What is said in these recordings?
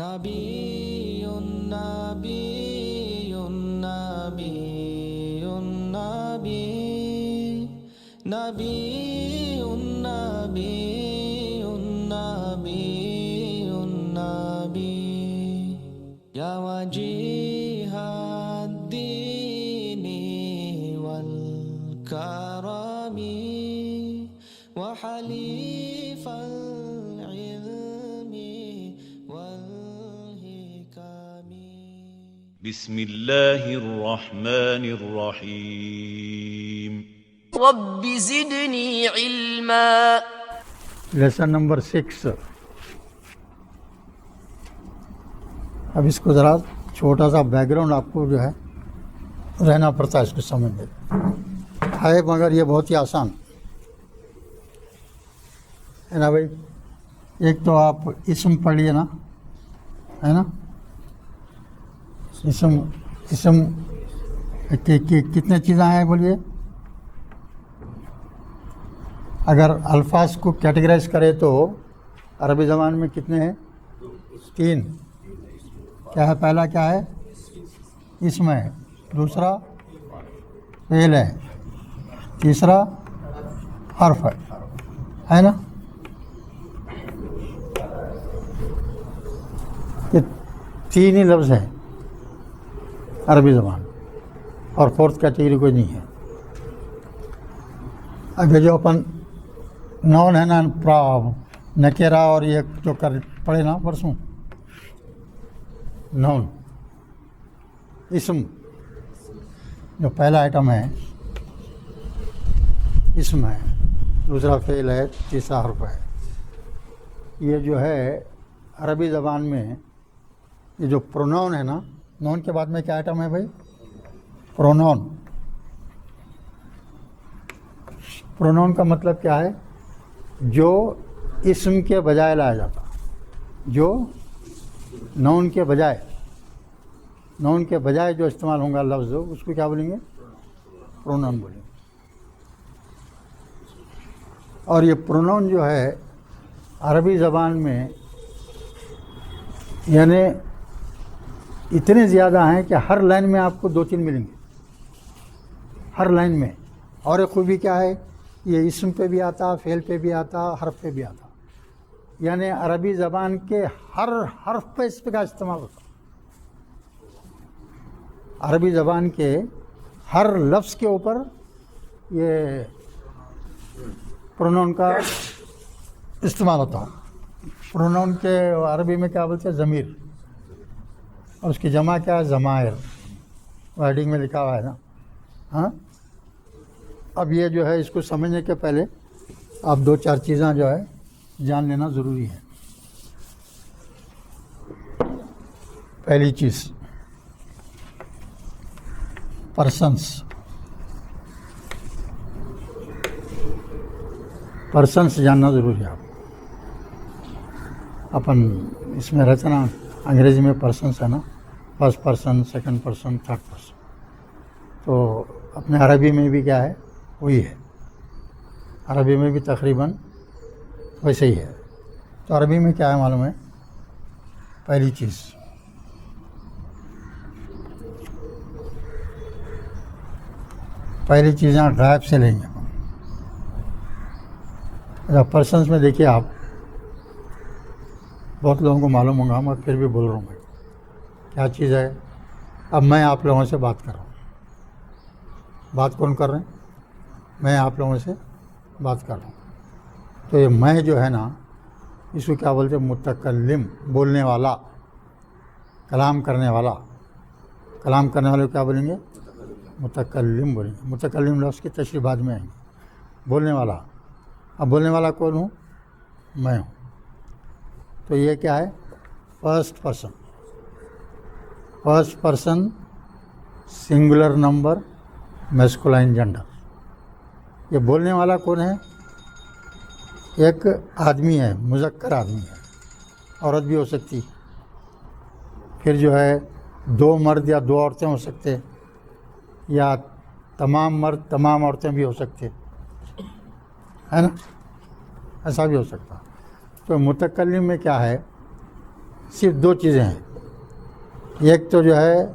نبی نبی نبی نبی نبی نبی نبی نبی یا وجیہ الدین والکرم وحلیف العلم والحکم. بسم الله الرحمن الرحيم. رب زدنی علما. Lesson number 6. اب اس کو ذرا چھوٹا سا بیک گراؤنڈ آپ کو جو ہے رہنا پڑتا ہے اس کو سمجھنے ہے، مگر یہ بہت ہی آسان ہے نا بھائی. ایک تو آپ اسم پڑھ لیے نا، ہے نا. اسم کتنے چیزیں ہیں بولیے؟ اگر الفاظ کو کیٹیگرائز کرے تو عربی زبان میں کتنے ہیں؟ 3. کیا ہے؟ پہلا کیا ہے؟ اسم ہے. دوسرا فعل ہے. تیسرا حرف ہے نا. یہ 3 ہی لفظ ہیں عربی زبان، اور 4th کیٹیگری کوئی نہیں ہے. اگر جو اپن نون ہے نا، نکیرہ اور یہ جو پڑھے نا پرسوں، نون اسم جو پہلا آئٹم ہے اسم ہے، دوسرا فعل ہے، تیسرا حرف ہے. یہ جو ہے عربی زبان میں یہ جو پرونون ہے نا، نون کے بعد میں کیا آئٹم ہے بھائی؟ پرونون. پرونون کا مطلب کیا ہے؟ جو اسم کے بجائے لایا جاتا، جو نون کے بجائے جو استعمال ہوں گا لفظ، اس کو کیا بولیں گے؟ پرونون بولیں گے. اور یہ پرونون جو ہے عربی زبان میں یعنی اتنے زیادہ ہیں کہ ہر لائن میں آپ کو 2-3 ملیں گے، ہر لائن میں. اور ایک خوبی کیا ہے؟ یہ اسم پہ بھی آتا، فعل پہ بھی آتا، حرف پہ بھی آتا. یعنی عربی زبان کے ہر حرف پہ اس پہ کا استعمال ہوتا. عربی زبان کے ہر لفظ کے اوپر یہ پرونون کا استعمال ہوتا. پرونون کے عربی میں کیا بولتے ہیں؟ ضمیر. اور اس کی جمع کیا ہے؟ ضمائر. ورڈنگ میں لکھا ہوا ہے نا. ہاں. اب یہ جو ہے اس کو سمجھنے کے پہلے آپ 2-4 چیزیں جو ہے جان لینا ضروری ہے. پہلی چیز پرسنس جاننا ضروری ہے. اپن اس میں رہتا نا، انگریزی میں پرسنس ہے نا، 1st person, 2nd person, 3rd person. تو اپنے عربی میں بھی کیا ہے؟ وہی ہے. عربی میں بھی تقریباً ویسے ہی ہے. تو عربی میں کیا ہے معلوم ہے؟ پہلی چیزیں غائب سے لیں گے. پرسنس میں دیکھیے آپ، بہت لوگوں کو معلوم ہوگا، میں پھر بھی بول رہا ہوں بھائی کیا چیز ہے. اب میں آپ لوگوں سے بات کر رہا ہوں. بات کون کر رہے ہیں؟ میں آپ لوگوں سے بات کر رہا ہوں. تو یہ میں جو ہے نا، اس کو کیا بولتے ہیں؟ متکلم، بولنے والا، کلام کرنے والا. کلام کرنے والے کو کیا بولیں گے؟ متکلم بولیں گے. متکلم لفظ کی تشریح بعد میں آئیں گے. بولنے والا. اب بولنے والا کون ہوں؟ میں ہوں. تو یہ کیا ہے؟ 1st person singular number masculine gender. یہ بولنے والا کون ہے؟ ایک آدمی ہے، مذکر آدمی ہے، عورت بھی ہو سکتی. پھر جو ہے 2 مرد یا 2 عورتیں ہو سکتے، یا تمام مرد تمام عورتیں بھی ہو سکتے، ہے نا. ایسا بھی ہو سکتا. تو متکلم میں کیا ہے؟ صرف دو چیزیں ہیں. ایک تو جو ہے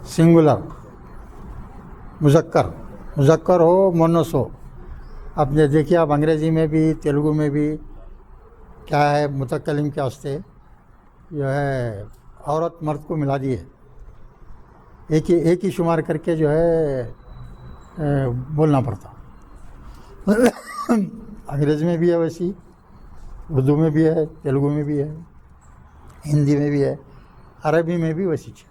سنگولر مذکر ہو مونس ہو. اب دیکھیے آپ انگریزی میں بھی تیلگو میں بھی کیا ہے متکلم کے واسطے جو ہے عورت مرد کو ملا دیے, ایک ہی شمار کر کے جو ہے بولنا پڑتا. انگریزی میں بھی ہے ویسی, اردو میں بھی ہے, تیلگو میں بھی ہے, ہندی میں بھی ہے, عربی میں بھی ویسی چیز.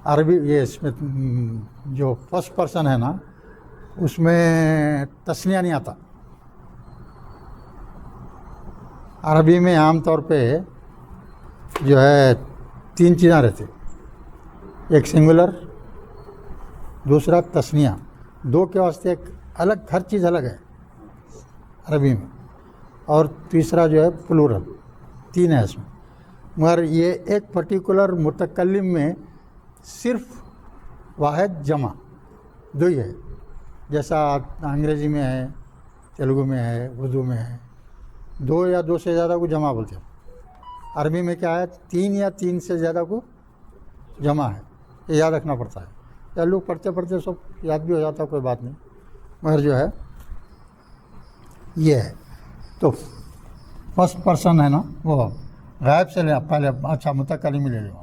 عربی یہ اس میں جو فرسٹ پرسن ہے نا اس میں تسنیہ نہیں آتا. عربی میں عام طور پہ جو ہے 3 چیزیں رہتی, ایک سنگولر, دوسرا تسنیہ, 2 کے واسطے ایک الگ, ہر چیز الگ ہے عربی میں, اور تیسرا جو ہے پلورل. 3 ہے اس میں. مگر یہ ایک پرٹیکولر متکلم میں صرف واحد جمع 2 ہی ہے. جیسا انگریزی میں ہے, تیلگو میں ہے, اردو میں ہے, 2 یا 2 سے زیادہ کو جمع بولتے ہیں. عربی میں کیا ہے 3 یا 3 سے زیادہ کو جمع ہے. یہ یاد رکھنا پڑتا ہے. یا لوگ پڑھتے سب یاد بھی ہو جاتا ہے, کوئی بات نہیں, مگر جو ہے یہ ہے. تو فرسٹ پرسن ہے نا وہ غائب سے لے پہلے. اچھا متکلم لے لو.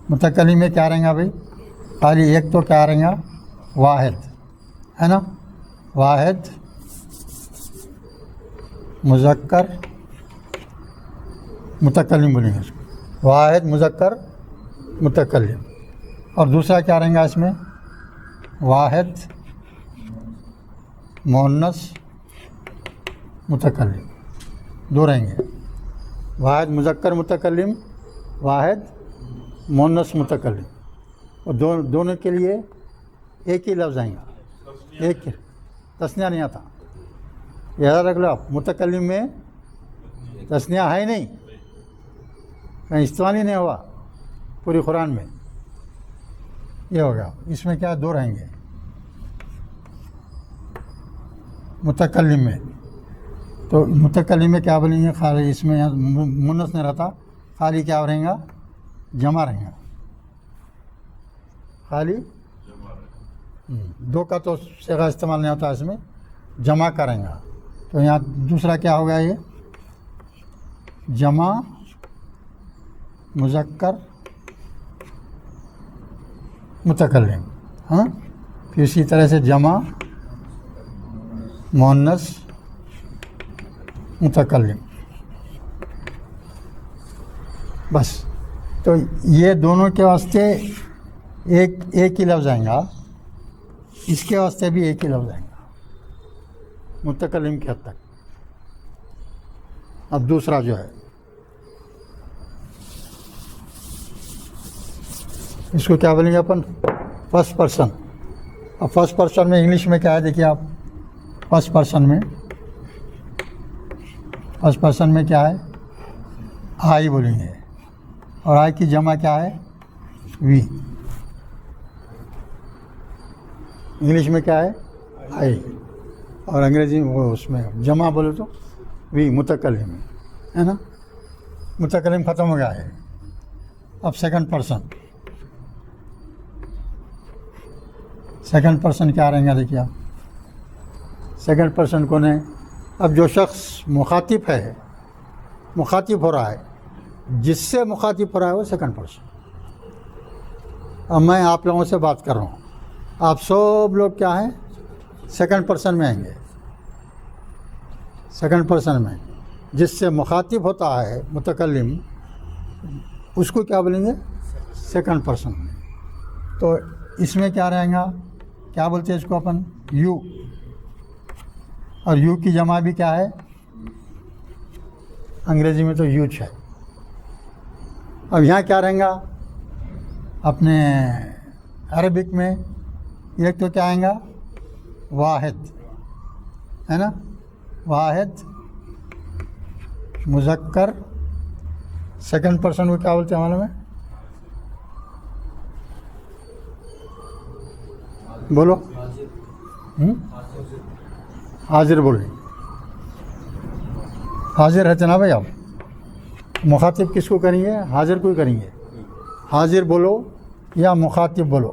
متکلم میں کیا رہیں گا بھائی, خالی ایک تو کیا رہیں گا واحد ہے نا, واحد مذکر متکلم بولیں گے اس کو, واحد مذکر متکلم. اور دوسرا کیا رہیں گا اس میں واحد مؤنث متکلم. 2 رہیں گے, واحد مذکر متکلم, واحد مؤنث متکلم. اور دونوں کے لیے ایک ہی لفظ آئیں گا, ایک تسنیہ نہیں آتا. یاد رکھ لو آپ, متکلم میں تسنیہ ہے ہی نہیں, کہیں استعمال ہی نہیں ہوا پوری قرآن میں. یہ ہو گیا. اس میں کیا 2 رہیں گے متکلم میں. تو متکلم میں کیا بولیں گے, خالی اس میں مؤنث نہیں رہتا, خالی کیا رہیں گا جمع رہیں گا. خالی 2 کا تو صیغہ استعمال نہیں ہوتا, اس میں جمع کریں گا. تو یہاں دوسرا کیا ہوگا, یہ جمع مذکر متکلم. ہاں, پھر اسی طرح سے جمع مؤنث متکلم. بس. تو یہ دونوں کے واسطے ایک ہی لفظ آئیں گا, اس کے واسطے بھی ایک ہی لفظ آئیں گا متکلم کے حد تک. اب دوسرا جو ہے اس کو کیا بولیں گے اپن, فرسٹ پرسن. اب فرسٹ پرسن میں انگلش میں کیا ہے دیکھیے آپ, فرسٹ پرسن میں کیا ہے آئی بولیں گے, اور آئی کی جمع کیا ہے وی. انگلش میں کیا ہے آئی, اور انگریزی وہ اس میں جمع بولے تو وی متکلم ہے نا. متکلم ختم ہو گیا ہے. اب سیکنڈ پرسن کیا رہیں گا دیکھیے آپ. سیکنڈ پرسن کون ہے, اب جو شخص مخاطب ہو رہا ہے, جس سے مخاطب ہو رہا ہے وہ سیکنڈ پرسن. اب میں آپ لوگوں سے بات کر رہا ہوں, آپ سب لوگ کیا ہیں سیکنڈ پرسن میں آئیں گے. سیکنڈ پرسن میں جس سے مخاطب ہوتا ہے متکلم, اس کو کیا بولیں گے سیکنڈ پرسن میں. تو اس میں کیا رہیں گا, کیا بولتے ہیں اس کو اپن یو, اور یو کی جمع بھی کیا ہے انگریزی میں تو یوچ ہے. اب یہاں کیا رہیں گا اپنے عربک میں, ایک تو کیا آئیں گا واحد ہے نا, واحد مذکر. سیکنڈ پرسن کو کیا بولتے ہیں معلوم ہے, بولو حاضر بولیں. حاضر ہے جناب آپ. مخاطب کس کو کریں گے؟ حاضر کو ہی کریں گے. حاضر بولو یا مخاطب بولو,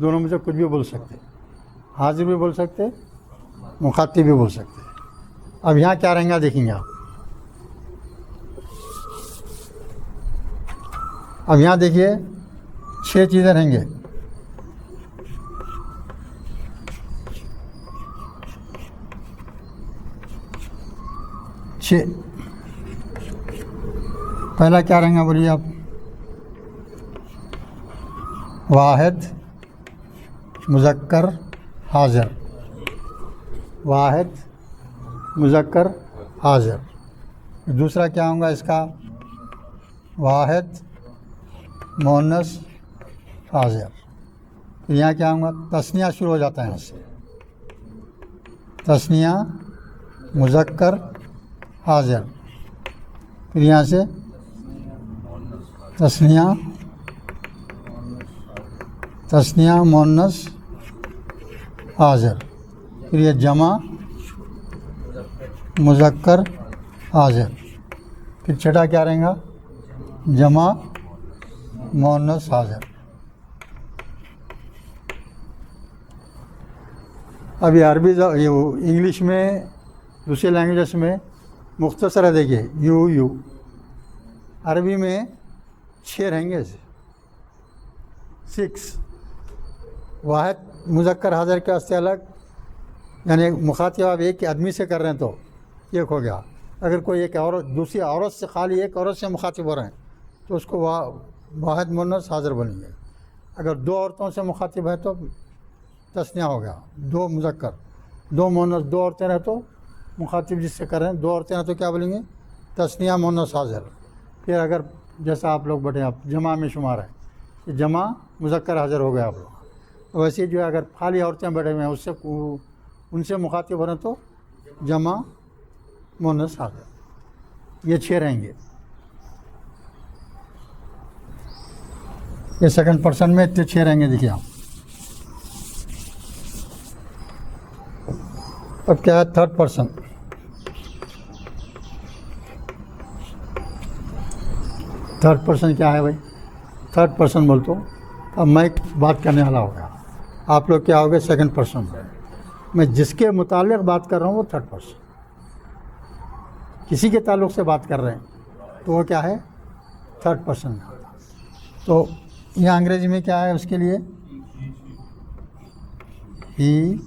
دونوں میں سے کچھ بھی بول سکتے. حاضر بھی بول سکتے, مخاطب بھی بول سکتے. اب یہاں کیا رہیں گا دیکھیں گے آپ. اب یہاں دیکھیے 6 چیزیں رہیں گے. پہلا کیا رہیں گا بولیے آپ؟ واحد مذکر حاضر. واحد مذکر حاضر. دوسرا کیا ہوگا اس کا؟ واحد مؤنث حاضر. پھر یہاں کیا ہوگا؟ تثنیہ شروع ہو جاتا ہے یہاں سے. تثنیہ مذکر حاضر. پھر یہاں سے تثنیہ مؤنث حاضر. پھر یہ جمع مذکر حاضر. پھر چھٹا کیا رہیں گا؟ جمع مؤنث حاضر. ابھی عربی انگلش میں دوسرے لینگویجز میں مختصر ہے. دیکھیے یو. عربی میں 6 رہیں گے. 6. واحد مذکر حاضر کے واسطے الگ, یعنی مخاطب آپ ایک آدمی سے کر رہے ہیں تو ایک ہو گیا. اگر کوئی ایک عورت دوسری عورت سے, خالی ایک عورت سے مخاطب ہو رہے ہیں تو اس کو واحد مؤنث حاضر بنیں گے. اگر 2 عورتوں سے مخاطب ہے تو تثنیہ ہو گیا. 2 مذکر 2 مؤنث. 2 عورتیں رہیں تو مخاطب جس سے کر رہے ہیں 2 عورتیں ہیں تو کیا بولیں گے؟ تثنیہ مؤنث حاضر. پھر اگر جیسا آپ لوگ بیٹھے آپ جمع میں شمار ہے, یہ جمع مذکر حاضر ہو گیا آپ لوگ. ویسے جو ہے اگر خالی عورتیں بیٹھے ہوئے ہیں اس سے ان سے مخاطب ہو رہے ہیں تو جمع مؤنث حاضر. یہ 6 رہیں گے. یہ سیکنڈ پرسن میں 6 رہیں گے. دیکھیے آپ. اب کیا ہے تھرڈ پرسن. تھرڈ پرسن کیا ہے بھائی؟ تھرڈ پرسن بول تو اب میں بات کرنے والا ہو گیا, آپ لوگ کیا ہو گئے؟ Second person. میں جس کے متعلق بات کر رہا ہوں وہ تھرڈ پرسن. کسی کے تعلق سے بات کر رہے ہیں تو وہ کیا ہے؟ Third person. تو یہاں انگریزی میں کیا ہے اس کے لیے؟ ہی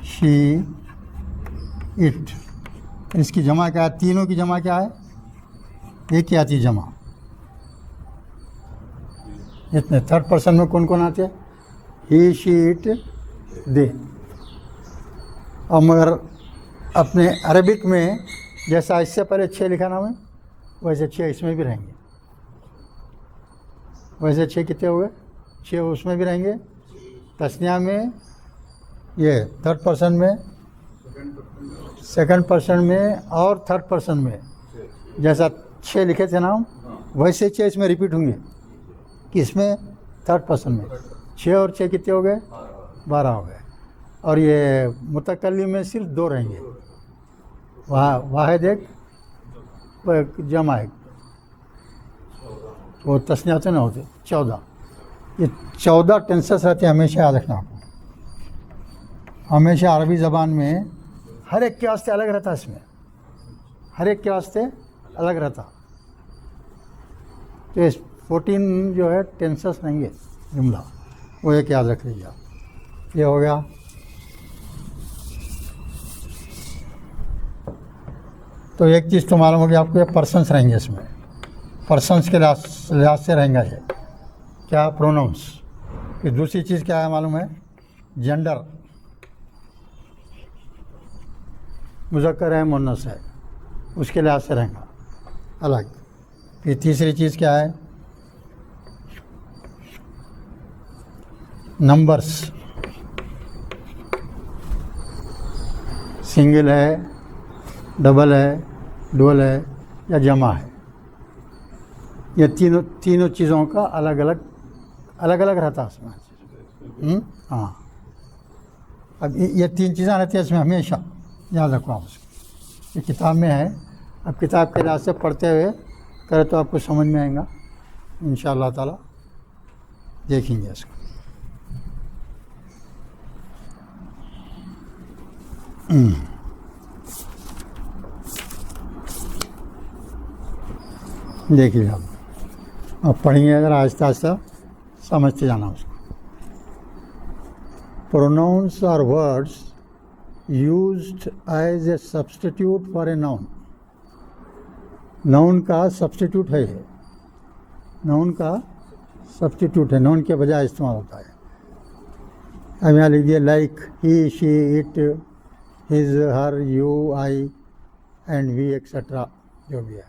شی اٹ. اس کی جمع کیا ہے؟ تینوں کی جمع کیا ہے؟ ایک ہی آتی ہے جمع. اتنے تھرڈ پرسن میں کون کون آتے ہیں؟ ہی شی اٹ دے. اور مگر اپنے عربک میں جیسا اس سے پہلے 6 لکھا نام ہے ویسے 6 اس میں بھی رہیں گے. ویسے 6 کتنے ہوئے؟ 6 اس میں بھی رہیں گے. تثنیہ میں یہ تھرڈ پرسن میں, سیکنڈ پرسن میں اور تھرڈ پرسن میں جیسا 6 لکھے تھے نام ویسے 6 اس میں ریپیٹ ہوں گے. کس میں؟ تھرڈ پرسن میں. 6 اور 6 کتنے ہو گئے؟ 12 ہو گئے. اور یہ متکلم میں صرف 2 رہیں گے. واحد ایک جمع ایک. وہ تثنیہ سے نہ ہوتے. 14. یہ 14 ٹینسز رہتے ہیں. ہمیشہ یاد رکھنا آپ کو. ہمیشہ عربی زبان میں ہر ایک کے واسطے الگ رہتا. اس میں ہر ایک کے واسطے الگ رہتا. تو اس 14 جو ہے ٹینسز رہیں گے جملہ, وہ ایک یاد رکھ لیجیے آپ. یہ ہو گیا. تو ایک چیز تو معلوم ہوگی آپ کو, یہ پرسنس رہیں گے. اس میں پرسنس کے لحاظ سے رہیں گا. یہ کیا؟ پروناؤنس. پھر دوسری چیز کیا ہے معلوم ہے؟ جینڈر. مذکر ہے مؤنث ہے اس کے لحاظ سے رہیں گا الگ. پھر تیسری چیز کیا ہے؟ نمبرس. سنگل ہے, ڈبل ہے, ڈول ہے یا جمع ہے. یہ تینوں چیزوں کا الگ الگ رہتا ہے اس میں. ہاں اب یہ 3 چیزیں رہتی ہیں اس میں ہمیشہ یاد رکھو آپ اس کو. یہ کتاب میں ہے. اب کتاب کے لحاظ سے پڑھتے ہوئے کرے تو آپ کو سمجھ میں آئے گا ان شاء اللہ تعالیٰ. دیکھیں گے اس کو. دیکھیے اب پڑھیں گے اگر آہستہ آہستہ سمجھتے جانا اس کو. Pronouns are words used as a substitute for a noun. Noun کا سبسٹیٹیوٹ ہے. ناؤن کا سبسٹیٹیوٹ ہے. ناؤن کے بجائے استعمال ہوتا ہے. اب یہاں لکھ دیے like he she it his her you I and we etcetera جو بھی ہے.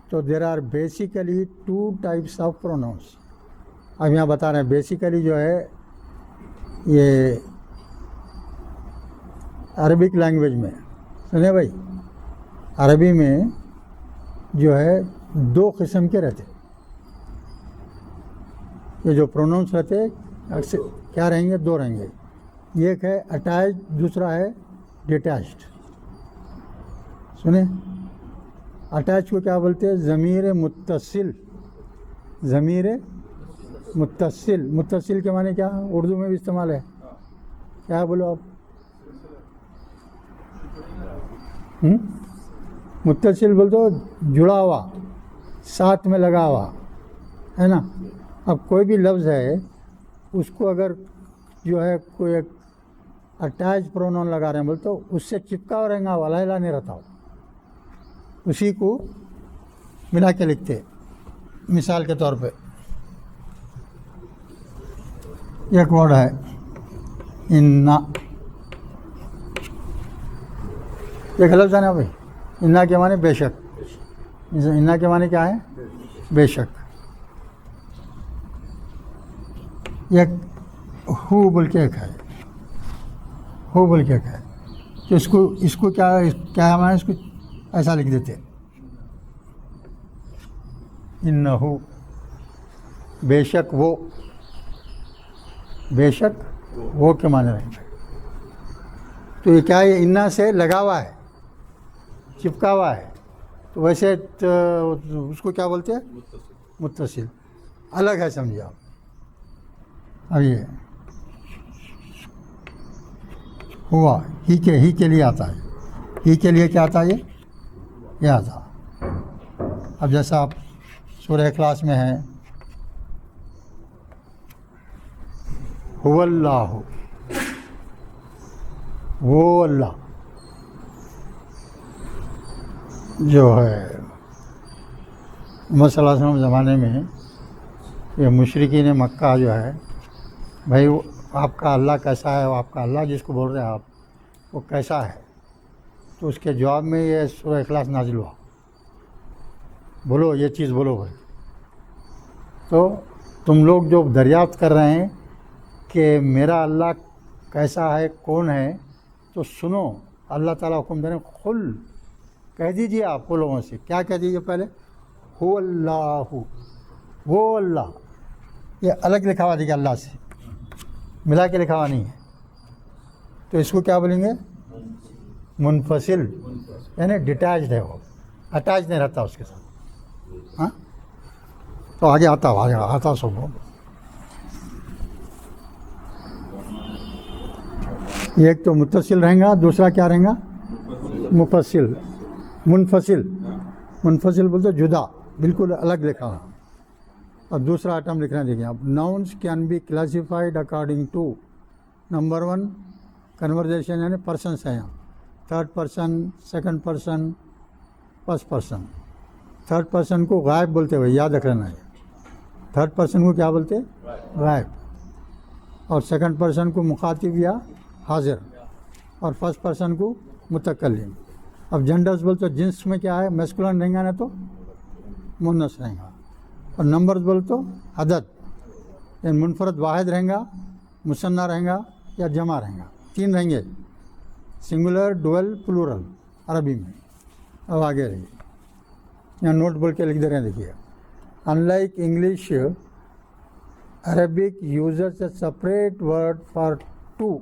تو there are basically 2 types of pronouns. اب یہاں بتا رہے ہیں بیسیکلی جو ہے یہ عربک لینگویج میں سنیں بھائی عربی میں جو ہے 2 قسم کے رہتے. یہ جو پروناؤنس رہتے اکثر کیا رہیں گے 2 رہیں گے. ایک ہے اٹیچ دوسرا ہے ڈیٹیچڈ. سنیں اٹیچ کو کیا بولتے ہیں ضمیر متصل. ضمیر متصل. متصل کے معنی کیا اردو میں بھی استعمال ہے کیا بولو آپ متصل بول تو جڑا ہوا ساتھ میں لگا ہوا ہے نا. اب کوئی بھی لفظ ہے اس کو اگر جو ہے کوئی ایک اٹیچ پروناؤن لگا رہے ہیں بول تو اس سے چپکا ہو رہے گا والا ہلا نہیں رہتا ہو. اسی کو ملا کے لکھتے. مثال کے طور پہ ایک ورڈ ہے انا. ایک لفظ ہے نا بھائی انا کے معنی بے شک. انا کے معنی کیا ہے بے شک. ایک ہو بول کے ایک ہے. ہو بول کے ایک ہے کہ اس کو کیا معنی اس کو ایسا لکھ دیتے انہو بے شک وہ. بے شک وہ کے معنی رہیں گے. تو یہ کیا ہے انا سے لگا ہوا ہے چپکا ہوا ہے. تو ویسے اس کو کیا بولتے ہیں متصل. الگ ہے سمجھے آپ. اب یہ ہوا ہی کے لیے آتا ہے. ہی کے لیے کیا آتا ہے یہ آتا. اب جیسا آپ سورہ اخلاص میں ہے هو اللہ وہ اللہ جو ہے محمد صلی اللہ علیہ وسلم زمانے میں یہ مشرکین مکہ جو ہے بھائی آپ کا اللہ کیسا ہے. آپ کا اللہ جس کو بول رہے ہیں آپ وہ کیسا ہے. تو اس کے جواب میں یہ سورہ اخلاص نازل ہوا. بولو یہ چیز بولو بھائی. تو تم لوگ جو دریافت کر رہے ہیں کہ میرا اللہ کیسا ہے کون ہے تو سنو اللہ تعالیٰ حکم دے رہے ہیں قل کہہ دیجیے آپ کو لوگوں سے. کیا کہہ دیجیے پہلے هو اللہ وہ اللہ. یہ الگ لکھا ہوا دیکھیے اللہ سے ملا کے لکھا ہوا نہیں ہے. تو اس کو کیا بولیں گے منفصل یعنی ڈیٹیچڈ ہے. وہ اٹیچ نہیں رہتا اس کے ساتھ. ہاں تو آگے آتا سب. ایک تو متصل رہیں گا دوسرا کیا رہیں گا مفصل. منفصل بولتے جدا بالکل الگ لکھا. اب دوسرا آئٹم لکھنا دیکھیں آپ. Nouns can be classified according to number 1 conversation یعنی پرسنس ہے. یہاں 3rd person 2nd person 1st person. 3rd person کو غائب بولتے ہوئے یاد رکھ لینا ہے. 3rd پرسن کو کیا بولتے غائب. اور 2nd پرسن کو مخاطب یا حاضر. اور 1st پرسن کو متکلم. اب جنڈرز بولتے جنس میں کیا ہے میسکولن رہیں گا نا تو مونس رہیں گا. اور نمبرز بول تو عدد یعنی منفرد واحد رہیں گا مثنی رہیں گا یا جمع رہیں گا. 3 رہیں گے سنگولر ڈوئل پلورل عربی میں. اب آگے رہیے یہاں نوٹ بول کے لکھ دے رہے ہیں دیکھیے. In like English Arabic uses a separate word for two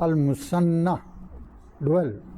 al-musanna, dual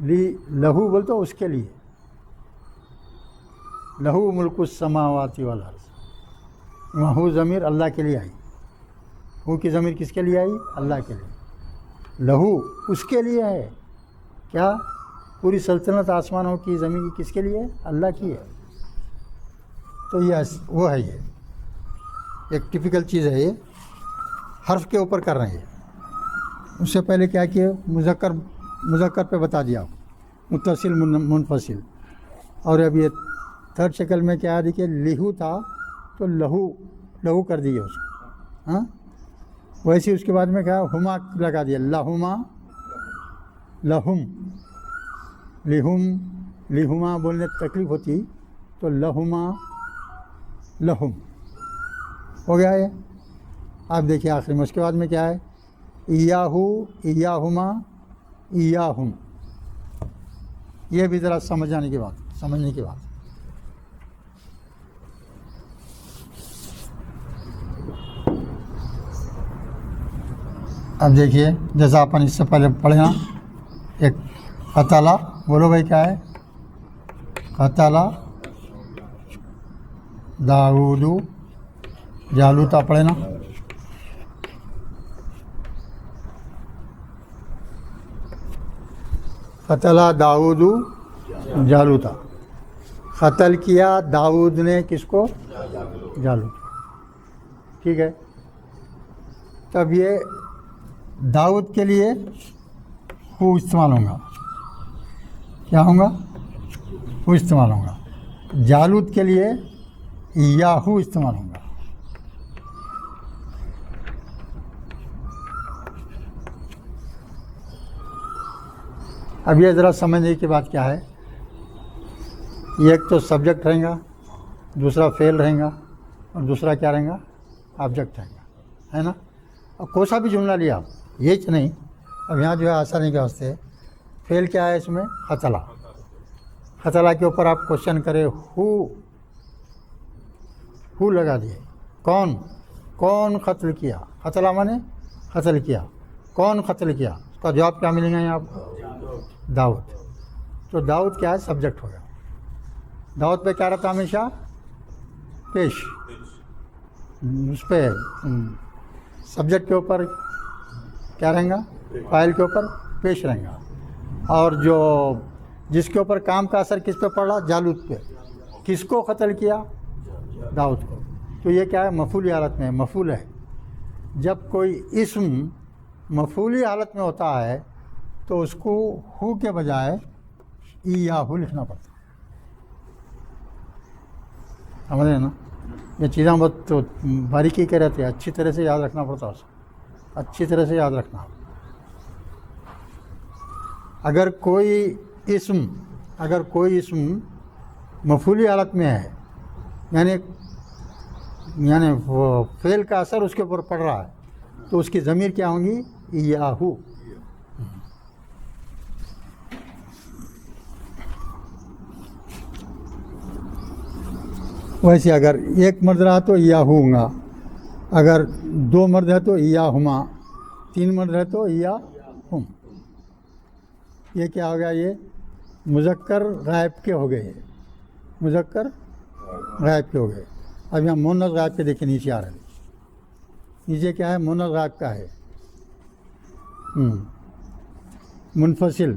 لہو بول تو اس کے لیے، لہو ملک السماوات والارض، ہو ضمیر اللہ کے لیے آئی، ہو کی ضمیر کس کے لیے آئی؟ اللہ کے لیے، لہو اس کے لیے ہے، کیا پوری سلطنت آسمانوں کی زمین کی کس کے لیے؟ اللہ کی ہے۔ تو یہ وہ ہے، یہ ایک ٹپیکل چیز ہے، یہ حرف کے اوپر کر رہے ہیں۔ اس سے پہلے کیا کہ مذکر پہ بتا دیا متصل منفصل، اور اب یہ تھرڈ شکل میں کیا دیکھیے لہو تھا تو لہو کر دیے اس کو، ہاں ویسے اس کے بعد میں کیا ہما لگا دیا، لہما لہم، لہما بولنے تکلیف ہوتی تو لہما لہم ہو گیا ہے۔ آپ دیکھیے آخری میں اس کے بعد میں کیا ہے، ایاہو ایاہما ایاہم، یہ بھی ذرا سمجھنے کی بات۔ اب دیکھیے جیسا اپن اس سے پہلے پڑھے نا، ایک قتلا، بولو بھائی کیا ہے؟ قتلا داؤد جالوتا، پڑھے نا، قتلا داؤد جالوتا، قتل کیا داؤد نے کس کو؟ جالوت، ٹھیک ہے۔ تب یہ داؤد کے لیے ہو استعمال ہوگا، کیا ہوگا؟ ہو استعمال ہوگا۔ جالوت کے لیے یاہو استعمال ہوگا۔ اب یہ ذرا سمجھنے کی بات کیا ہے، ایک تو سبجیکٹ رہیں گا، دوسرا فعل رہیں گا، اور دوسرا کیا رہیں گا؟ آبجیکٹ رہیں گا، ہے نا۔ اور کوئی سا بھی جملہ لیا آپ، یہ نہیں، اب یہاں جو ہے آسانی کے واسطے فعل کیا ہے اس میں؟ قتلا، قتلا کے اوپر آپ کوشچن کرے ہو لگا دیے، کون قتل کیا؟ قتلا مانے قتل کیا، کون قتل کیا؟ اس کا جواب کیا ملے گا یہاں آپ کو؟ داؤد۔ تو داؤد کیا ہے؟ سبجیکٹ ہو گیا۔ داؤد پہ کیا رہتا ہمیشہ؟ پیش، اس پہ سبجیکٹ کے اوپر کیا رہیں گا؟ فاعل کے اوپر پیش رہیں گا۔ اور جو جس کے اوپر کام کا اثر کس پہ پڑ رہا؟ جالوت پہ۔ کس کو قتل کیا؟ داؤد کو۔ تو یہ کیا ہے؟ مفعولی حالت میں، مفعول ہے۔ جب کوئی اسم مفعولی حالت میں ہوتا ہے تو اس کو ہو کے بجائے ایاہو لکھنا پڑتا ہے، سمجھ رہے ہیں نا؟ یہ چیزیں بہت باریکی کے رہتے ہیں، اچھی طرح سے یاد رکھنا پڑتا ہے، اس کو اچھی طرح سے یاد رکھنا۔ اگر کوئی اسم مفعولی حالت میں ہے، یعنی وہ فعل کا اثر اس کے اوپر پڑ رہا ہے، تو اس کی ضمیر کیا ہوں گی؟ ایاہو۔ ویسے اگر ایک مرد رہا تو ایاہو ہوگا، اگر دو مرد ہے تو ایاہما، تین مرد ہے تو ایاہم۔ یہ کیا ہو گیا؟ یہ مذکر غائب کے ہو گئے، مذکر غائب کے ہو گئے۔ اب یہاں مؤنث غائب کے دیکھیں نیچے آ رہے ہیں، نیچے کیا ہے؟ مؤنث غائب کا ہے منفصل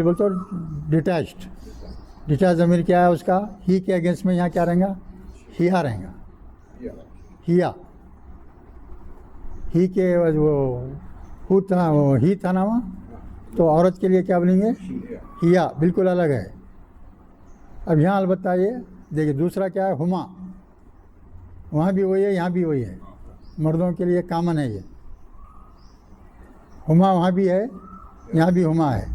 بولتے ہو ڈیٹیچڈ ضمیر کیا ہے اس کا؟ ہی کے اگینسٹ میں یہاں کیا رہیں گا؟ ہیا رہیں گا، ہیا، ہی کے وہ ہی تھا نا وہاں، تو عورت کے لیے کیا بولیں گے؟ ہیا، بالکل الگ ہے۔ اب یہاں البتہ یہ دیکھیے دوسرا کیا ہے؟ ہما، وہاں بھی وہی ہے، یہاں بھی وہی ہے، مردوں کے لیے کامن ہے یہ، ہما وہاں بھی ہے، یہاں بھی ہما ہے۔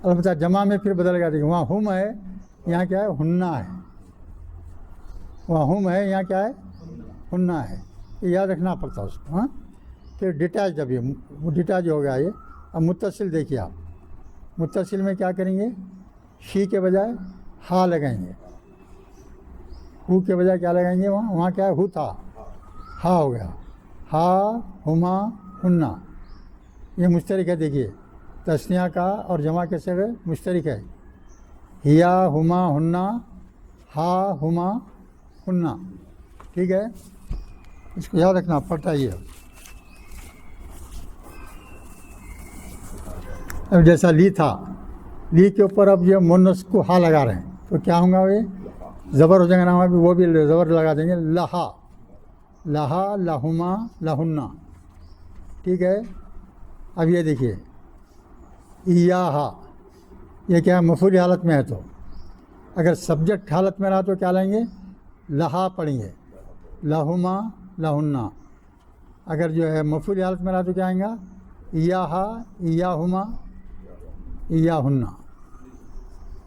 البتہ جمع میں پھر بدل گیا، دیکھیے وہاں ہم ہے، یہاں کیا ہے؟ ہننا ہے، وہاں ہم ہے، یہاں کیا ہے؟ ہننا ہے، یہ یاد رکھنا پڑتا ہے اس کو، ہاں۔ پھر ڈیٹیچ، جب یہ ڈیٹیچ ہو گیا یہ۔ اب متصل دیکھیے آپ، متصل میں کیا کریں گے؟ شی کے بجائے ہا لگائیں گے، ہو کے بجائے کیا لگائیں گے؟ وہاں کیا ہے؟ ہو تھا، ہا ہو گیا، ہا ہما ہننا، یہ مشترک ہے۔ دیکھیے تسنیہ کا اور جمع کے صیغے مشترک ہے. ہیا ہما ہننا، ہا ہما ہننا. ٹھیک ہے، اس کو یاد رکھنا، پڑھائیے. اب جیسا لی تھا، لی کے اوپر اب یہ مونس کو ہا لگا رہے ہیں تو کیا ہوں گا؟ یہ زبر ہو جائے گا نا، بھی وہ بھی زبر لگا دیں گے. لہا، لہا، لہما، لہنا. ٹھیک ہے. اب یہ دیکھیے ایہا، یہ کیا ہے؟ مفعولی حالت میں ہے، تو اگر سبجیکٹ حالت میں رہا تو کیا لیں گے؟ لہا پڑھیں گے. لہما، لہنا. اگر جو ہے مفعولی حالت میں رہا تو کیا آئیں گا؟ ایہا، ایہما، ایہنا.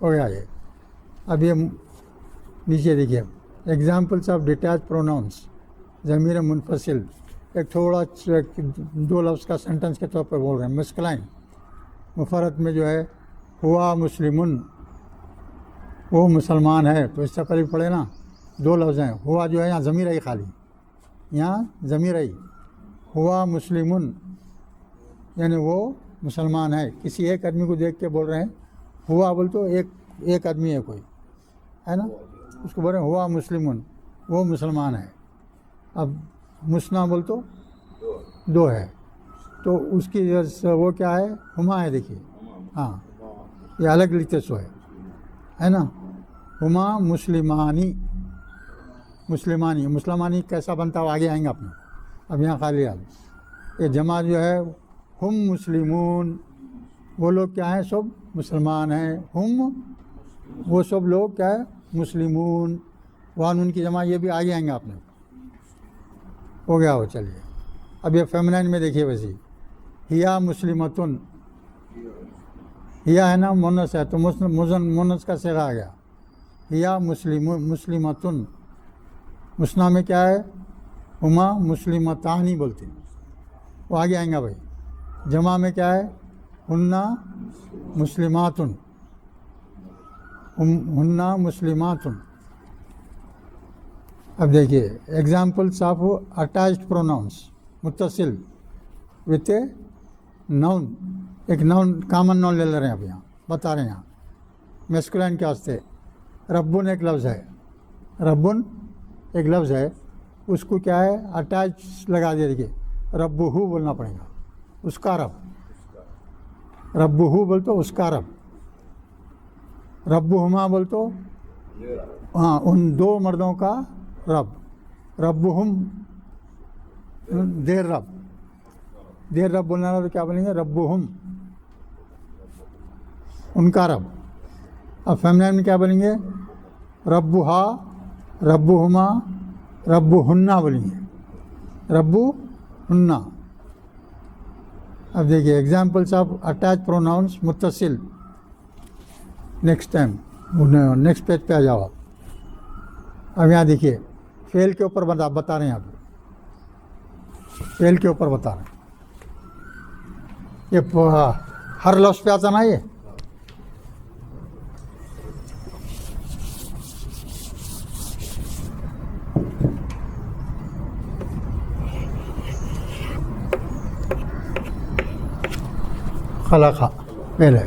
ہو گیا یہ. اب یہ نیچے دیکھیے ایگزامپلس آف ڈیٹیچ پروناؤنس، ضمیر منفصل. ایک تھوڑا دو لفظ کا سینٹنس کے طور پر بول رہے ہیں. مسکلائن، مفرد میں جو ہے ہوا مسلمن، وہ مسلمان ہے، تو اس سے پہلے پڑھے نا، دو لفظ ہیں. ہوا جو ہے یہاں ضمیر ہے خالی، یہاں ضمیر ہے. ہوا مسلمن یعنی وہ مسلمان ہے. کسی ایک آدمی کو دیکھ کے بول رہے ہیں. ہوا بول تو ایک آدمی ہے کوئی، ہے نا، اس کو بول رہے ہیں ہوا مسلمن، وہ مسلمان ہے. اب مسنا بول تو دو ہے، تو اس کی وہ کیا ہے؟ ہما ہے. دیکھیے ہاں، یہ الگ لکھتے سو ہے نا. ہما مسلمانی، مسلمانی. مسلمانی کیسا بنتا ہوا آگے آئیں گے اپنے. اب یہاں خالی آ یہ جمع جو ہے ہم مسلمون، وہ لوگ کیا ہیں؟ سب مسلمان ہیں. ہم، وہ سب لوگ کیا ہے؟ مسلمون. وان ان کی جمع یہ بھی آگے آئیں گے اپنے. ہو گیا وہ. چلیے اب یہ فیمنائن میں دیکھیے ویسے ہیا مسلمتن. ہیا ہے نا مونس ہے، تو مونس کا صیغہ آ گیا. ہیا مسلمتن. مسنا میں کیا ہے؟ ہما مسلمتانی بولتے ہیں، وہ آگے آئیں گا بھائی. جمع میں کیا ہے؟ ہننا مسلماتن، ہننا مسلماتن. اب دیکھیے ایگزامپلس آف اٹیچڈ پروناؤنس متصل وتھ اے ناؤن. ایک ناؤن، کامن ناؤن لے رہے ہیں. اب یہاں بتا رہے ہیں یہاں میسکولائن کے واسطے ربن ایک لفظ ہے. ربن ایک لفظ ہے، اس کو کیا ہے؟ اٹیچ لگا دیا. دیکھیے رب ہو بولنا پڑے گا، اس کا رب. رب ہو بول تو اس کا رب. رب ہما بول تو ہاں ان دو مردوں کا رب. رب ہم دیر رب. دیر رب بولنا رہا تو کیا بولیں گے؟ رب ہم، ان کا رب. اب فیمنائن میں کیا بولیں گے؟ رب ہا، رب ہما، رب ہننا بولیں گے. رب ہننا. اب دیکھیے ایگزامپلس آف اٹیچ پروناؤنس متصل. نیکسٹ ٹائم نیکسٹ پیج پہ آ جاؤ آپ. اب یہاں دیکھیے فعل کے اوپر بتا رہے ہیں. آپ فعل کے اوپر بتا رہے ہیں. یہ ہر لفظ پہ آتا نا. یہ خلقہ پہلے،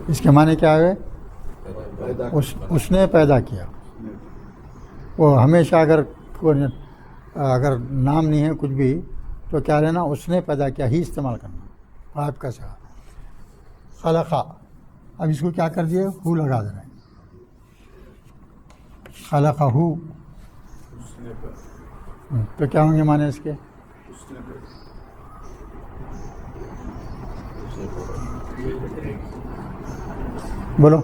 اس کے معنی کیا ہے؟ اس نے پیدا کیا. وہ ہمیشہ اگر نام نہیں ہے کچھ بھی تو کیا لینا؟ اس نے پیدا کیا ہی استعمال کرنا. آپ کا سا خلقہ. اب اس کو کیا کر دیے؟ ہو لگا دے رہے ہیں. خلقہ ہو، تو کیا ہوں گے معنی اس کے؟ بولو.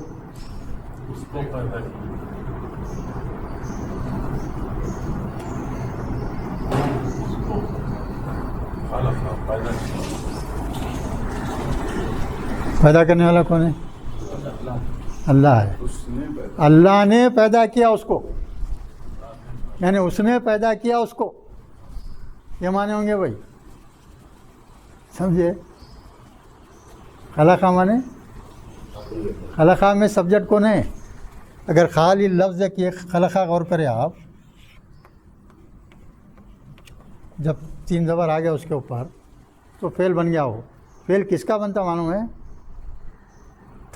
پیدا کرنے والا کون ہے؟ اللہ ہے. اللہ نے پیدا کیا اس کو، یعنی اس نے پیدا کیا اس کو. یہ معنی ہوں گے بھائی، سمجھے؟ خلقہ مانے خلقہ میں سبجیکٹ کون ہے؟ اگر خالی لفظ کی خلقہ غور کرے آپ، جب تین زبر آ گیا اس کے اوپر تو فعل بن گیا. ہو فعل کس کا بنتا معلوم ہے؟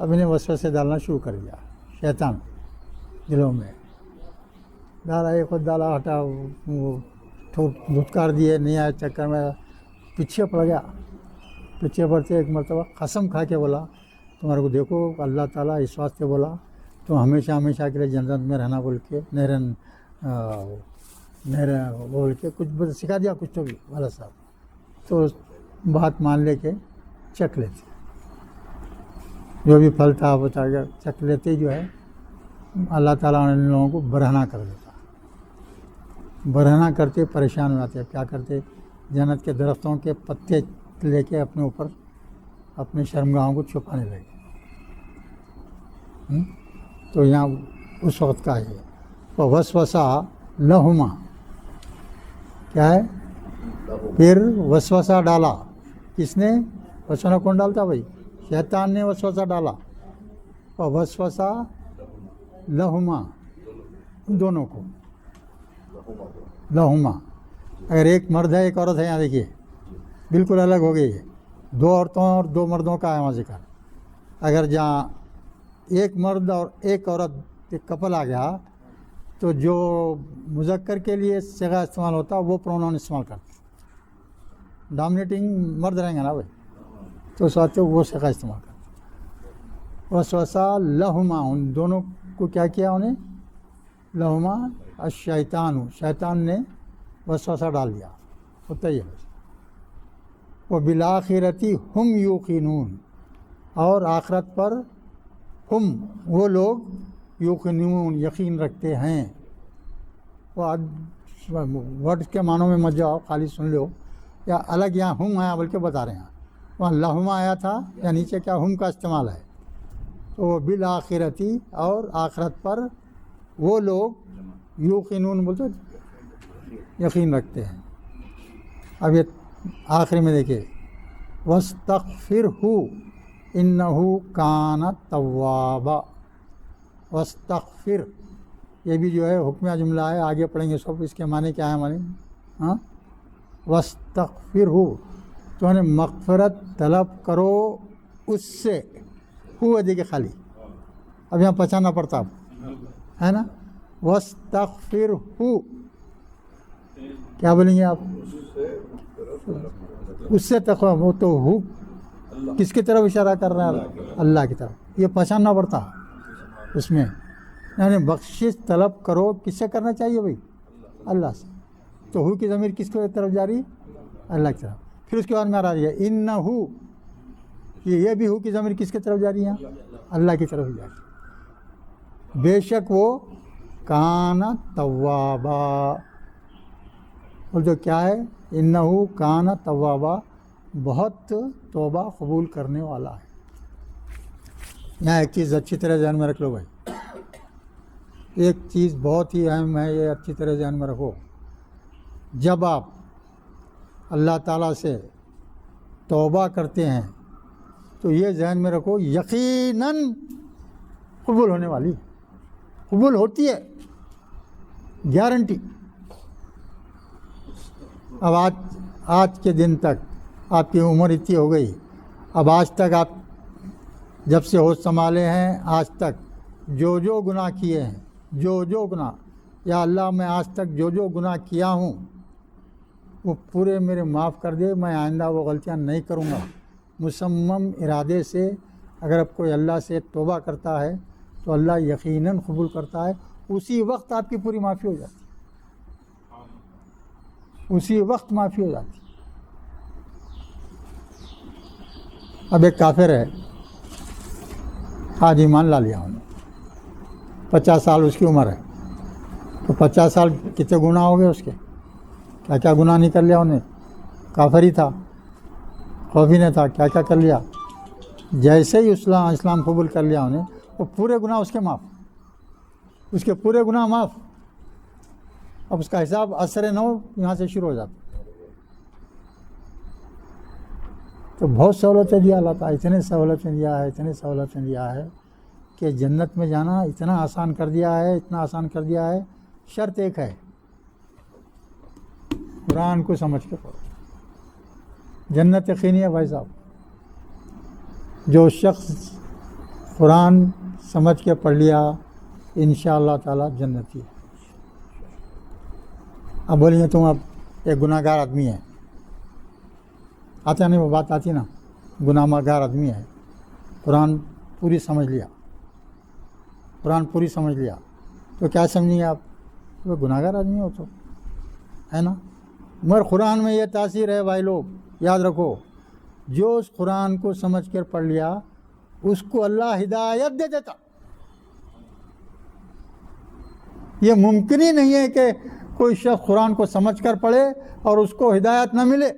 اب انہیں وسوسے ڈالنا شروع کر دیا شیطان دلوں میں، ڈالا ایک خود ڈالا ہٹا، وہ دھتکار دیے، نہیں آئے چکر میں پیچھے پڑ گیا۔ پیچھے پڑتے ایک مرتبہ قسم کھا کے بولا تمہارے کو دیکھو اللہ تعالیٰ اس واسطے بولا تم ہمیشہ ہمیشہ کے لیے جنت میں رہنا بول کے نہرن بول کے کچھ سکھا دیا کچھ تو بھی والا صاحب، تو بات مان لے کے چکھ لیتے، جو بھی پھل تھا بتا کے چکھ لیتے، جو ہے اللہ تعالیٰ ان لوگوں کو برہنہ کر دیتا، برہنہ کرتے پریشان ہو جاتے، کیا کرتے جنت کے درختوں کے پتے لے کے اپنے اوپر اپنے شرمگاہوں کو چھپانے لگے۔ تو یہاں اس وقت کا ہے وسوسہ لہما، کیا ہے؟ پھر وسوسہ ڈالا، کس نے وسوسہ کون ڈالتا بھائی؟ شیطان نے وسوسہ ڈالا، وسوسہ لہما دونوں کو، لہما اگر ایک مرد ہے ایک عورت ہے، یہاں دیکھیے بالکل الگ ہو گئی ہے، دو عورتوں اور دو مردوں کا ہے وہاں ذکر۔ اگر جہاں ایک مرد اور ایک عورت ایک کپل آ گیا تو جو مذکر کے لیے صیغہ استعمال ہوتا وہ پروناؤن استعمال کرتے، ڈومینیٹنگ مرد رہیں گے نا بھائی، تو اس واسطے وہ صیغہ استعمال کرتے۔ وسوسہ لہما، ان دونوں کو کیا کیا انہیں؟ لہما الشیطان، شیطان نے وسوسہ ڈال دیا، ہوتا ہی ہے۔ وبالآخرتی ہم یوقنون، اور آخرت پر ہم وہ لوگ یوقنون یقین رکھتے ہیں۔ وہ ورڈ کے معنوں میں مت جاؤ، خالی سن لو، یا الگ یہاں ہم آیا بلکہ بتا رہے ہیں، وہاں لہما آیا تھا یا نیچے کیا ہم کا استعمال ہے، تو وہ بالآخرتی اور آخرت پر وہ لوگ یوقنون بولتے یقین رکھتے ہیں۔ اب یہ آخری میں دیکھیے وَاسْتَغْفِرْهُ إِنَّهُ كَانَ تَوَّابًا، وَاسْتَغْفِرْ یہ بھی جو ہے حکمیہ جملہ ہے، آگے پڑھیں گے سب اس کے معنی کیا ہے معنی، ہاں وَاسْتَغْفِرْهُ تو انہیں مغفرت طلب کرو اس سے، ہوا دیکھے خالی، اب یہاں پہچاننا پڑتا ہے نا، وَاسْتَغْفِرْهُ کیا بولیں گے آپ؟ اس سے تقویٰ، وہ تو ہو کس کی طرف اشارہ کر رہا ہے؟ اللہ کی طرف، یہ پہچاننا پڑتا اس میں، یعنی بخشش طلب کرو، کس سے کرنا چاہیے بھائی؟ اللہ سے، تو ہو کی ضمیر کس کی طرف جاری؟ اللہ کی طرف۔ پھر اس کے بعد میں آ رہا ہے انہو، یہ بھی ہو کی ضمیر کس کی طرف جاری ہے؟ اللہ کی طرف جاری، بے شک وہ کان توابا، اور جو کیا ہے انہو کان توابا، بہت توبہ قبول کرنے والا ہے۔ یہاں ایک چیز اچھی طرح ذہن میں رکھ لو بھائی، ایک چیز بہت ہی اہم ہے، یہ اچھی طرح ذہن میں رکھو، جب آپ اللہ تعالیٰ سے توبہ کرتے ہیں تو یہ ذہن میں رکھو یقیناً قبول ہونے والی، قبول ہوتی ہے، گارنٹی۔ اب آج کے دن تک آپ کی عمر اتنی ہو گئی، اب آج تک آپ جب سے ہوش سنبھالے ہیں آج تک جو گناہ کیے ہیں، جو گناہ، یا اللہ میں آج تک جو گناہ کیا ہوں وہ پورے میرے معاف کر دے، میں آئندہ وہ غلطیاں نہیں کروں گا۔ مصمم ارادے سے اگر اب کوئی اللہ سے توبہ کرتا ہے تو اللہ یقیناً قبول کرتا ہے، اسی وقت آپ کی پوری معافی ہو جاتی، اسی وقت معافی ہو جاتی۔ اب ایک کافر ہے، آج ایمان لا لیا انہوں نے، 50 سال اس کی عمر ہے، تو 50 سال کتنے گناہ ہو گئے اس کے، کیا کیا گناہ نہیں کر لیا انہیں، کافر ہی تھا، خوفی نے تھا، کیا کیا کر لیا، جیسے ہی اسلام قبول کر لیا انہیں، وہ پورے گناہ اس کے معاف، اس کے پورے گناہ معاف۔ اب اس کا حساب اثر نو یہاں سے شروع ہو جاتا۔ تو بہت سہولتیں دیا اللہ تعالیٰ، اتنے سہولتیں دیا ہے، اتنے سہولتیں دیا ہے کہ جنت میں جانا اتنا آسان کر دیا ہے، اتنا آسان کر دیا ہے، شرط ایک ہے، قرآن کو سمجھ کے پڑھو۔ جنت یقینی ہے بھائی صاحب، جو شخص قرآن سمجھ کے پڑھ لیا انشاءاللہ تعالیٰ جنتی ہے. اب بولیے تم اب ایک گناہ گار آدمی ہے, آتا نہیں وہ بات آتی نا, گناہ گار آدمی ہے, قرآن پوری سمجھ لیا, قرآن پوری سمجھ لیا, تو کیا سمجھیں گے آپ؟ وہ گناہ گار آدمی ہو تو ہے نا. مگر قرآن میں یہ تاثیر ہے بھائی لوگ, یاد رکھو, جو اس قرآن کو سمجھ کر پڑھ لیا اس کو اللہ ہدایت دے دیتا. یہ ممکن ہی نہیں ہے کہ کوئی شخص قرآن کو سمجھ کر پڑھے اور اس کو ہدایت نہ ملے.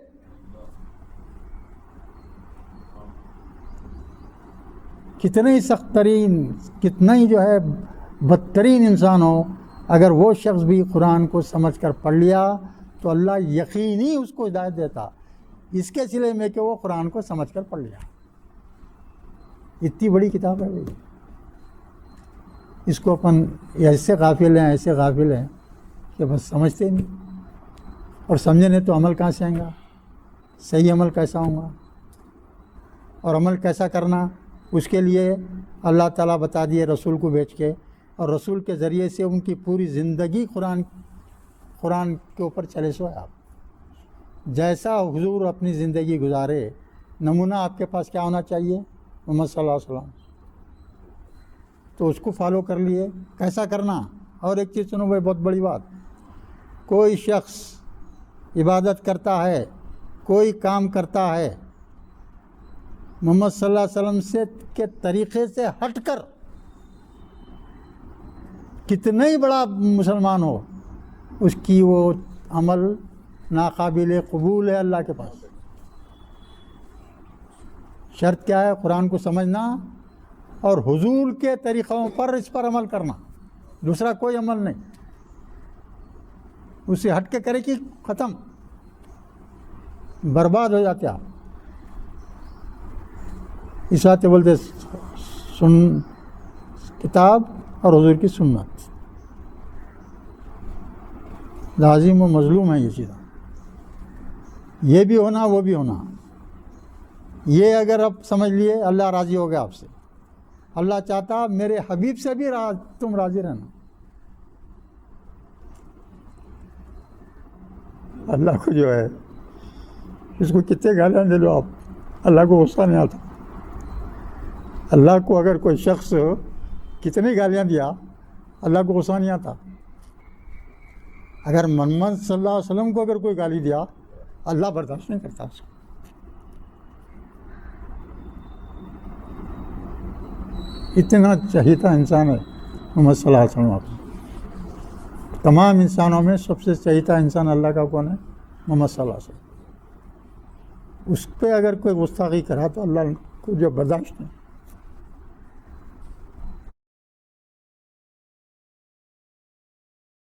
کتنے ہی سخت ترین, کتنا ہی جو ہے بدترین انسان ہو, اگر وہ شخص بھی قرآن کو سمجھ کر پڑھ لیا تو اللہ یقینی اس کو ہدایت دیتا, اس کے سلے میں کہ وہ قرآن کو سمجھ کر پڑھ لیا. اتنی بڑی کتاب ہے بھائی, اس کو اپن ایسے غافل ہیں کہ بس سمجھتے نہیں, اور سمجھے نہیں تو عمل کہاں سے آئیں گا, صحیح عمل کیسا ہوں گا, اور عمل کیسا کرنا اس کے لیے اللہ تعالیٰ بتا دیے رسول کو بھیج کے, اور رسول کے ذریعے سے ان کی پوری زندگی قرآن کے اوپر چلے سو ہے. آپ جیسا حضور اپنی زندگی گزارے, نمونہ آپ کے پاس کیا ہونا چاہیے؟ محمد صلی اللہ علیہ وسلم. تو اس کو فالو کر لیے, کیسا کرنا. اور ایک چیز سنو بھائی, بہت بڑی بات, کوئی شخص عبادت کرتا ہے, کوئی کام کرتا ہے محمد صلی اللہ علیہ وسلم سے کے طریقے سے ہٹ کر, کتنا ہی بڑا مسلمان ہو, اس کی وہ عمل ناقابل قبول ہے اللہ کے پاس. شرط کیا ہے؟ قرآن کو سمجھنا اور حضور کے طریقوں پر اس پر عمل کرنا, دوسرا کوئی عمل نہیں. اس سے ہٹ کے کرے کہ ختم, برباد ہو جاتے آپ. اس بات بولتے سن کتاب اور حضور کی سنت, لازم و مظلوم ہے یہ چیزیں, یہ بھی ہونا وہ بھی ہونا. یہ اگر آپ سمجھ لیے اللہ راضی ہو گیا آپ سے. اللہ چاہتا میرے حبیب سے بھی تم راضی رہنا. اللہ کو جو ہے اس کو کتنے گالیاں دے لو آپ, اللہ کو غصہ نہیں آتا. اللہ کو اگر کوئی شخص کتنی گالیاں دیا اللہ کو غصہ نہیں آتا. اگر محمد صلی اللہ علیہ وسلم کو اگر کوئی گالی دیا اللہ برداشت نہیں کرتا اس کو. اتنا چہیتا انسان ہے محمد صلی اللہ علیہ وسلم. آپ تمام انسانوں میں سب سے چہیتا انسان اللہ کا کون ہے؟ محمد صلی اللہ علیہ وسلم. اس پہ اگر کوئی گستاخی کرا تو اللہ کو جو برداشت نہیں.